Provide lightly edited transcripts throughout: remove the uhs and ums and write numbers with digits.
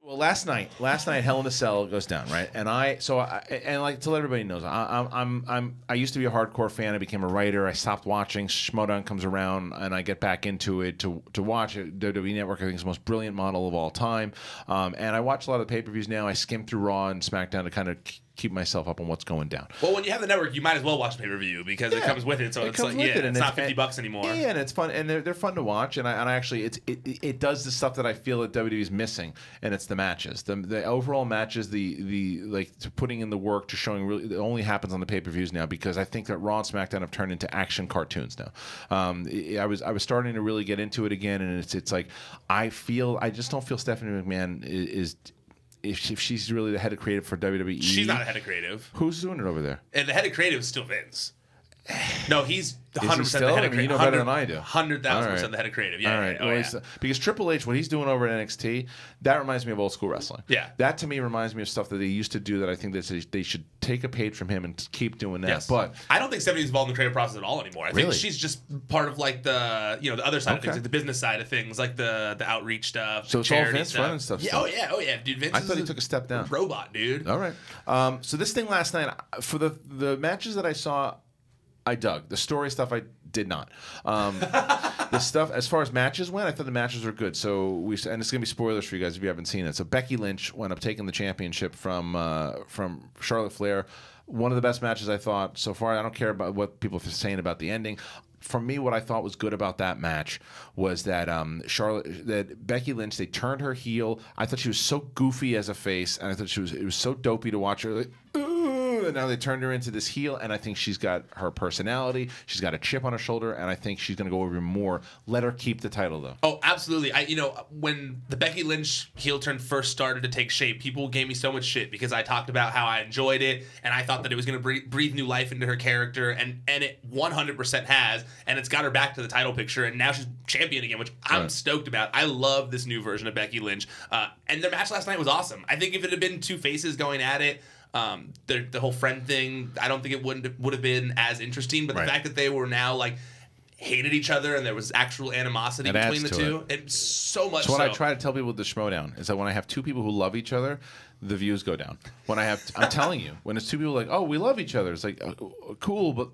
Well, last night, Hell in a Cell goes down, right? And like to let everybody knows, I used to be a hardcore fan. I became a writer. I stopped watching. Schmodown comes around, and I get back into it to watch it. WWE Network, I think, is the most brilliant model of all time. And I watch a lot of the pay-per-views now. I skim through Raw and SmackDown to kind of keep myself up on what's going down. Well, when you have the network, you might as well watch the pay-per-view because it comes with it. So it's like, it's not $50 anymore. Yeah, and it's fun, and they're fun to watch. And I actually, it does the stuff that I feel that WWE is missing, and it's the matches, the overall matches, the like to putting in the work to showing really. It only happens on the pay-per-views now because I think that Raw and SmackDown have turned into action cartoons now. I was starting to really get into it again, and it's like I just don't feel Stephanie McMahon is. If she's really the head of creative for WWE. She's not a head of creative. Who's doing it over there? And the head of creative is still Vince. No, he's 100% the head of creative. You know better than I do. 100,000% the head of creative. Yeah. All right. Because Triple H, what he's doing over at NXT, that reminds me of old school wrestling. Yeah. That to me reminds me of stuff that they used to do that I think that they should take a page from him and keep doing that. Yes. But I don't think Stephanie's involved in the creative process at all anymore. I think she's just part of like the the other side of things, like the business side of things, like the outreach stuff. So it's all Vince running stuff. Yeah. Oh yeah, dude. Vince. I thought he took a step down. Robot, dude. All right. So this thing last night, for the matches that I saw, I dug. The story stuff I did not. The stuff as far as matches went, I thought the matches were good. So and it's gonna be spoilers for you guys if you haven't seen it. So Becky Lynch wound up taking the championship from Charlotte Flair. One of the best matches I thought so far. I don't care about what people are saying about the ending. For me, what I thought was good about that match was that that Becky Lynch, they turned her heel. I thought she was so goofy as a face, and I thought it was so dopey to watch her. Like, and now they turned her into this heel, and I think she's got her personality. She's got a chip on her shoulder, and I think she's going to go over more. Let her keep the title, though. Oh, absolutely. When the Becky Lynch heel turn first started to take shape, people gave me so much shit because I talked about how I enjoyed it, and I thought that it was going to breathe new life into her character, and it 100% has, and it's got her back to the title picture, and now she's champion again, which I'm stoked about. I love this new version of Becky Lynch, and their match last night was awesome. I think if it had been two faces going at it, the whole friend thing, I don't think it would have been as interesting. But the fact that they were now like hated each other and there was actual animosity between the two, it's so much. So what I try to tell people with the Schmodown is that when I have two people who love each other, the views go down. When I'm telling you, when it's two people like, oh, we love each other, it's like cool, but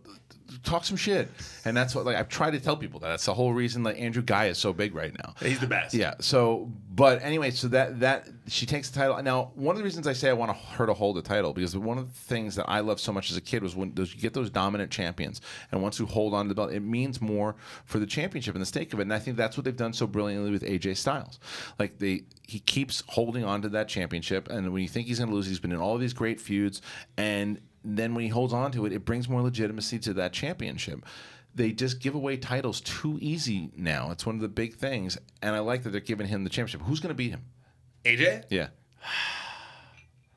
talk some shit. And that's what I've tried to tell people that. That's the whole reason that Andrew Guy is so big right now. He's the best. Yeah. So, but anyway, so that she takes the title. Now, one of the reasons I say I want her to hold the title because one of the things that I loved so much as a kid was when you get those dominant champions and once you hold on to the belt, it means more for the championship and the stake of it. And I think that's what they've done so brilliantly with AJ Styles. Like he keeps holding on to that championship, and when you think he's going to lose, he's been in all of these great feuds, and then when he holds on to it, it brings more legitimacy to that championship. They just give away titles too easy now. It's one of the big things, and I like that they're giving him the championship. Who's going to beat him? AJ? Yeah.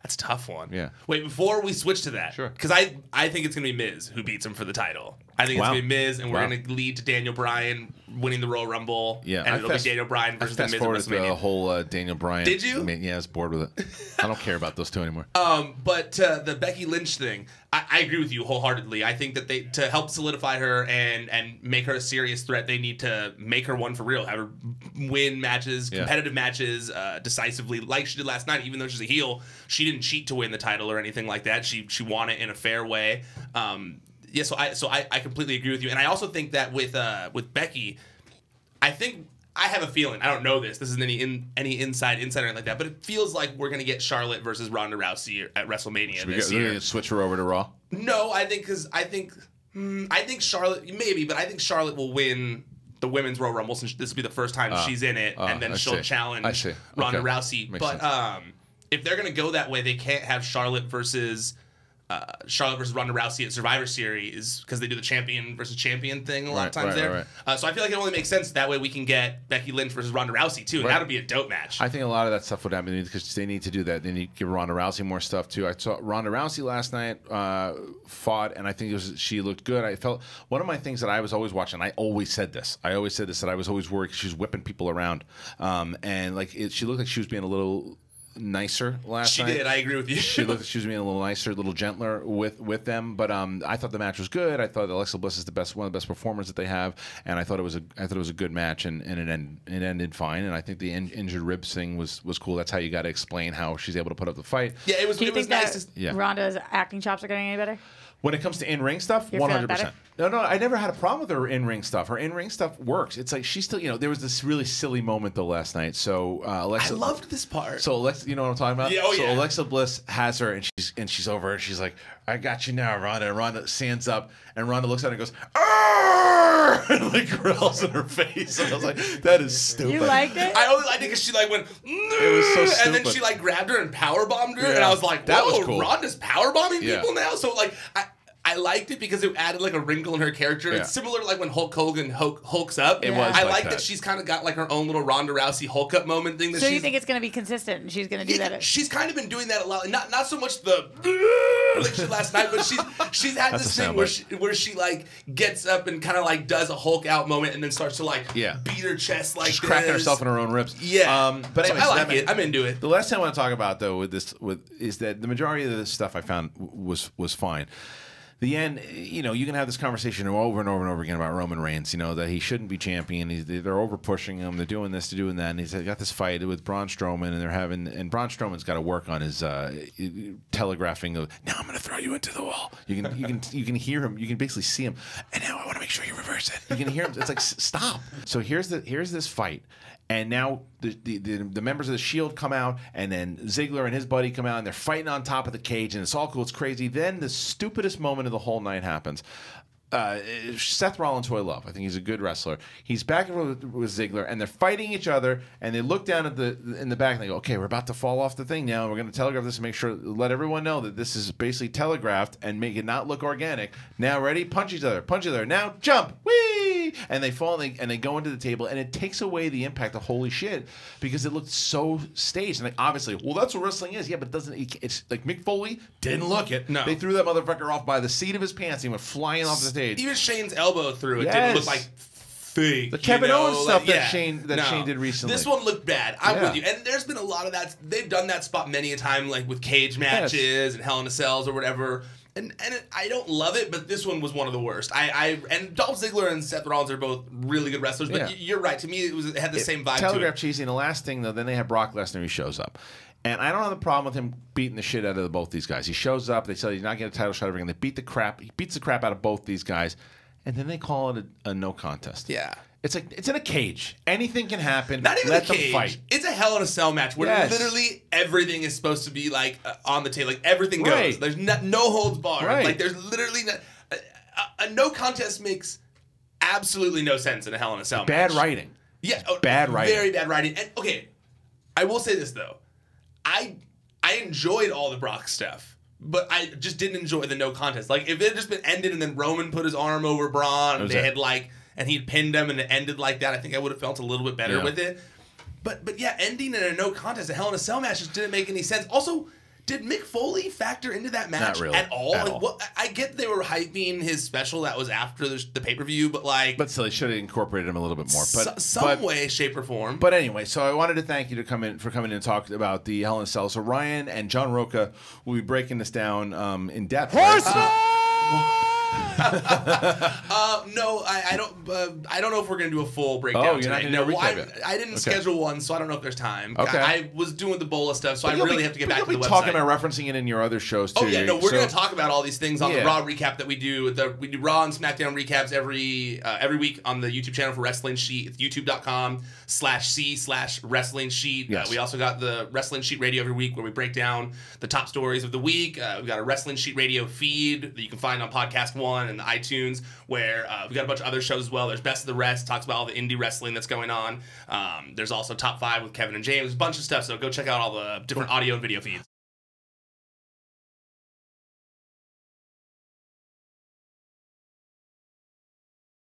That's a tough one. Yeah. Wait, before we switch to that, sure, because I think it's going to be Miz who beats him for the title. I think it's going to be Miz, and we're going to lead to Daniel Bryan winning the Royal Rumble. Yeah, and it'll be Daniel Bryan versus the Miz at WrestleMania. The whole Daniel Bryan. Did you? Yeah, I was bored with it. I don't care about those two anymore. But the Becky Lynch thing, I agree with you wholeheartedly. I think that to help solidify her and make her a serious threat, they need to make her one for real. Have her win matches, competitive matches, decisively, like she did last night. Even though she's a heel, she didn't cheat to win the title or anything like that. She won it in a fair way. Yeah, so I completely agree with you, and I also think that with Becky, I have a feeling, I don't know this isn't any insider or anything like that, but it feels like we're gonna get Charlotte versus Ronda Rousey at WrestleMania this year. Gonna switch her over to Raw? No, I think Charlotte maybe, but I think Charlotte will win the Women's Royal Rumble since this will be the first time she's in it, and then she'll challenge Ronda Rousey. Makes but sense. If they're gonna go that way, they can't have Charlotte versus Ronda Rousey at Survivor Series because they do the champion versus champion thing a lot of times there. So I feel like it only makes sense that way we can get Becky Lynch versus Ronda Rousey too. And that'll be a dope match. I think a lot of that stuff would happen because they need to do that. They need to give Ronda Rousey more stuff too. I saw Ronda Rousey last night fought, and I think she looked good. I felt one of my things that I was always watching. I always said this that I was always worried she was whipping people around, and she looked like she was being a little nicer last night. She did. I agree with you. She was being a little nicer, a little gentler with them. But I thought the match was good. I thought Alexa Bliss is one of the best performers that they have, and I thought it was a good match, and it ended fine. And I think the injured ribs thing was cool. That's how you got to explain how she's able to put up the fight. Yeah, it was. Do you think nice. that Ronda's acting chops are getting any better? When it comes to in-ring stuff, 100%. No, I never had a problem with her in-ring stuff. Her in-ring stuff works. It's like she's still, there was this really silly moment though last night. So Alexa, I loved this part. So Alexa, you know what I'm talking about? Yeah, so Alexa Bliss has her, and she's over, and she's like, "I got you now, Ronda." And Ronda stands up, and Ronda looks at her and goes, "Arr!" and like growls in her face. And I was like, "That is stupid." You liked it? I only liked it because she like went. It was so stupid. And then she like grabbed her and power bombed her, Yeah. and I was like, "Whoa, That was cool. Ronda's power bombing Yeah. people now." So like I liked it because it added like a wrinkle in her character. Yeah. It's similar to like when Hulk Hogan hulks up. It was I like like that. that she's kind of got like her own little Ronda Rousey Hulk up moment thing. That So she's, you think it's going to be consistent and she's going to do that? She's kind of been doing that a lot. Not so much the like she last night, but she's had That's this a thing where she like gets up and kind of like does a Hulk out moment and then starts to like beat her chest like She's this. cracking herself in her own ribs. Yeah. But So anyways, I like it. I'm into it. The last thing I want to talk about though is that the majority of this stuff I found was fine. The end, you can have this conversation over and over and over again about Roman Reigns, that he shouldn't be champion. They're over pushing him. They're doing this, they're doing that. And he's got this fight with Braun Strowman, and Braun Strowman's got to work on his telegraphing of, now I'm going to throw you into the wall. You can hear him. You can basically see him. And now I want to make sure you reverse it. You can hear him. It's like, stop. So here's this fight. And now the members of the Shield come out, and then Ziggler and his buddy come out, and they're fighting on top of the cage, and it's all cool, it's crazy. Then the stupidest moment of the whole night happens. Seth Rollins, who I love, I think he's a good wrestler. He's back with Ziggler, and they're fighting each other. And they look down in the back, and they go, "Okay, we're about to fall off the thing now. And we're going to telegraph this and let everyone know that this is basically telegraphed and make it not look organic. Now, ready? Punch each other. Now, jump, whee!" And they fall, and they go into the table, and it takes away the impact of holy shit because it looked so staged. And like, obviously, well, that's what wrestling is. Yeah, but it's like Mick Foley didn't look it. No. They threw that motherfucker off by the seat of his pants. He went flying off the stage. Even Shane's elbow through it Yes. didn't look like fake. The Kevin Owens stuff like, that Shane did recently. This one looked bad. I'm with you. And there's been a lot of that. They've done that spot many a time, like with cage matches and Hell in a Cells or whatever. And I don't love it, but this one was one of the worst. And Dolph Ziggler and Seth Rollins are both really good wrestlers, but you're right. To me, it had the same vibe. Telegraph to it. cheesy. And the last thing though, then they have Brock Lesnar. He shows up. And I don't have a problem with him beating the shit out of both these guys. He shows up. They say he's not getting a title shot ever again. He beats the crap out of both these guys. And then they call it a no contest. Yeah. It's like it's in a cage. Anything can happen. Not even Let a cage. them fight. It's a Hell in a Cell match where literally everything is supposed to be like on the table. Like everything goes. Right. There's no holds barred. Right. Like there's literally a no contest makes absolutely no sense in a Hell in a Cell match. Bad writing. Yeah. Bad writing. Very bad writing. And okay, I will say this though. I enjoyed all the Brock stuff. But I just didn't enjoy the no contest. Like, if it had just been ended and then Roman put his arm over Braun and and he'd pinned him and it ended like that, I think I would have felt a little bit better with it. But yeah, ending in a no contest, a Hell in a Cell match just didn't make any sense. Also, did Mick Foley factor into that match Not really, at all? at Like, all. what, I get they were hyping his special that was after the pay-per-view, but like... But still, they should have incorporated him a little bit more. But some way, shape, or form. But anyway, so I wanted to thank you for coming in and talk about the Hell in a Cell. So Ryan and John Roca will be breaking this down in depth. No, I don't know if we're gonna do a full breakdown. Oh, you're tonight. not gonna do a recap yet? I didn't schedule one, so I don't know if there's time. Okay. I was doing the Bola stuff, so I really have to get back to the website. You'll be talking about referencing it in your other shows too. Oh yeah, no, we're gonna talk about all these things on the Yeah. Raw recap that we do. We do Raw and SmackDown recaps every week on the YouTube channel for Wrestling Sheet. It's youtube.com/c/Wrestling Sheet. Yes. We also got the Wrestling Sheet Radio every week where we break down the top stories of the week. We've got a Wrestling Sheet Radio feed that you can find on Podcast One and the iTunes, where we've got a bunch of other shows as well. There's Best of the Rest, talks about all the indie wrestling that's going on. There's also Top 5 with Kevin and James, a bunch of stuff. So go check out all the different audio and video feeds.